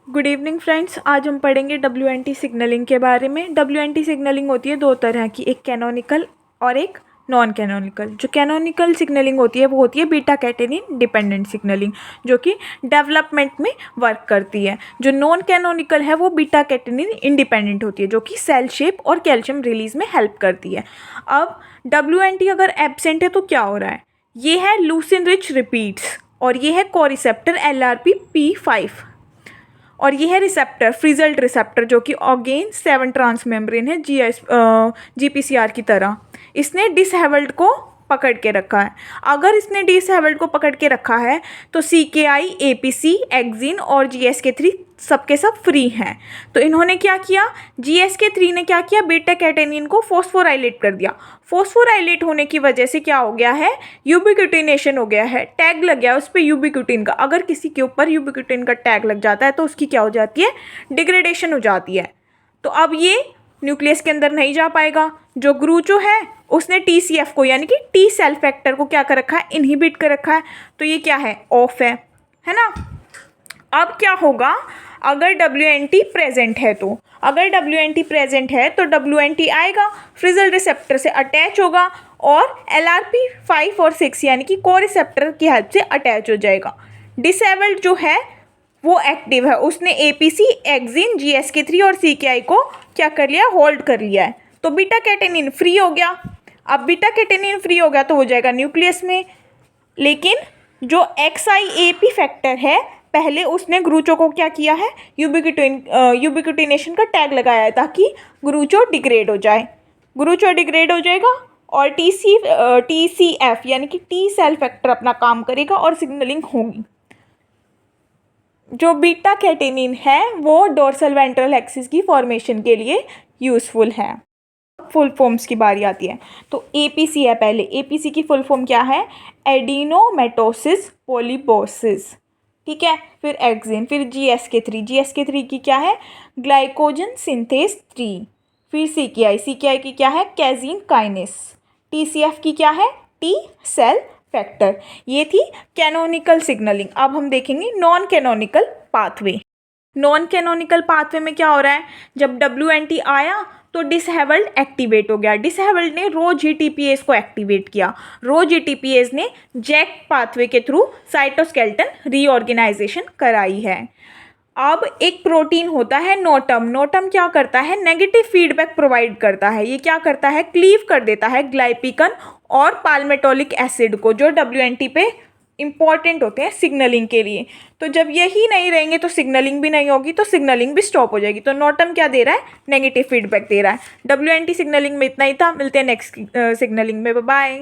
Good evening friends. आज हम पढ़ेंगे WNT सिग्नलिंग के बारे में। WNT सिग्नलिंग होती है दो तरह की, एक कैनोनिकल और एक नॉन कैनोनिकल। जो कैनोनिकल सिग्नलिंग होती है वो होती है बीटा कैटेनिन डिपेंडेंट सिग्नलिंग, जो कि डेवलपमेंट में वर्क करती है। जो नॉन कैनोनिकल है वो बीटा कैटेनिन इंडिपेंडेंट होती है, जो कि सेल शेप और कैल्शियम रिलीज में हेल्प करती है। अब WNT अगर एब्सेंट है तो क्या हो रहा है? ये है लूसिन रिच रिपीट्स और ये है कोरिसेप्टर LRP-P5 और ये है रिसेप्टर फ्रिजल्ड रिसेप्टर, जो कि अगेन 7 ट्रांस मेम्ब्रेन है GPCR की तरह। इसने डिसहेबल्ड को पकड़ के रखा है। अगर इसने डिसहेबल्ड को पकड़ के रखा है तो CKI, APC, एक्सिन और GSK3 सबके सब फ्री हैं। तो इन्होंने क्या किया, GSK3 ने क्या किया, बीटा कैटेनिन को फॉस्फोराइलेट कर दिया। फॉस्फोराइलेट होने की वजह से क्या हो गया है, यूबिक्यूटिनेशन हो गया है, टैग लग गया उस पर यूबिक्यूटिन का। अगर किसी के ऊपर यूबिक्यूटिन का टैग लग जाता है तो उसकी क्या हो जाती है, डिग्रेडेशन हो जाती है। तो अब ये न्यूक्लियस के अंदर नहीं जा पाएगा। जो ग्रूचो है उसने TCF को यानी कि टी सेल फैक्टर को क्या कर रखा है, इनहिबिट कर रखा है। तो ये क्या है, ऑफ है ना। अब क्या होगा अगर WNT प्रेजेंट है तो, अगर WNT प्रेजेंट है तो WNT आएगा, फ्रिजल रिसेप्टर से अटैच होगा और LRP-5 और 6 यानी कि को रिसेप्टर की हेल्प से अटैच हो जाएगा। डिसेबल्ड जो है वो एक्टिव है, उसने APC, एक्सिन, GSK3 और CKI को क्या कर लिया, होल्ड कर लिया है। तो बीटा कैटेनिन फ्री हो गया। अब बीटा कैटेनिन फ्री हो गया तो हो जाएगा न्यूक्लियस में। लेकिन जो XIAP फैक्टर है, पहले उसने ग्रूचो को क्या किया है, यूबिक्यूटिनेशन का टैग लगाया है ताकि ग्रूचो डिग्रेड हो जाए। ग्रूचो डिग्रेड हो जाएगा और TCF यानी कि टी सेल फैक्टर अपना काम करेगा और सिग्नलिंग होगी। जो बीटा कैटेनिन है वो डोर्सल वेंट्रल एक्सिस की फॉर्मेशन के लिए यूज़फुल है। फुल फॉर्म्स की बारी आती है तो APC है पहले। APC की फुल फॉर्म क्या है, एडिनोमेटोसिस पोलीपोसिस, ठीक है। फिर एक्सिन, फिर GSK3 की क्या है, ग्लाइकोजन सिंथेस 3। फिर CKI की क्या है, कैजीन काइनेस। TCF की क्या है, टी सेल फैक्टर। ये थी कैनोनिकल सिग्नलिंग। अब हम देखेंगे non canonical pathway. Non canonical pathway में क्या हो रहा है, जब WNT आया तो डिसहेबल्ड एक्टिवेट हो गया। डिसहेबल्ड ने रो GTPase को एक्टिवेट किया। रो GTPase ने जैक पाथवे के थ्रू साइटोस्केलेटन रीऑर्गेनाइजेशन कराई है। अब एक प्रोटीन होता है नोटम। नोटम क्या करता है, नेगेटिव फीडबैक प्रोवाइड करता है। ये क्या करता है, क्लीव कर देता है ग्लाइपिकन और पाल्मेटोलिक एसिड को, जो WNT पे इंपॉर्टेंट होते हैं सिग्नलिंग के लिए। तो जब यही नहीं रहेंगे तो सिग्नलिंग भी नहीं होगी, तो सिग्नलिंग भी स्टॉप हो जाएगी। तो नोटम क्या दे रहा है, नेगेटिव फीडबैक दे रहा है। WNT सिग्नलिंग में इतना ही था। मिलते हैं नेक्स्ट सिग्नलिंग में, बाय।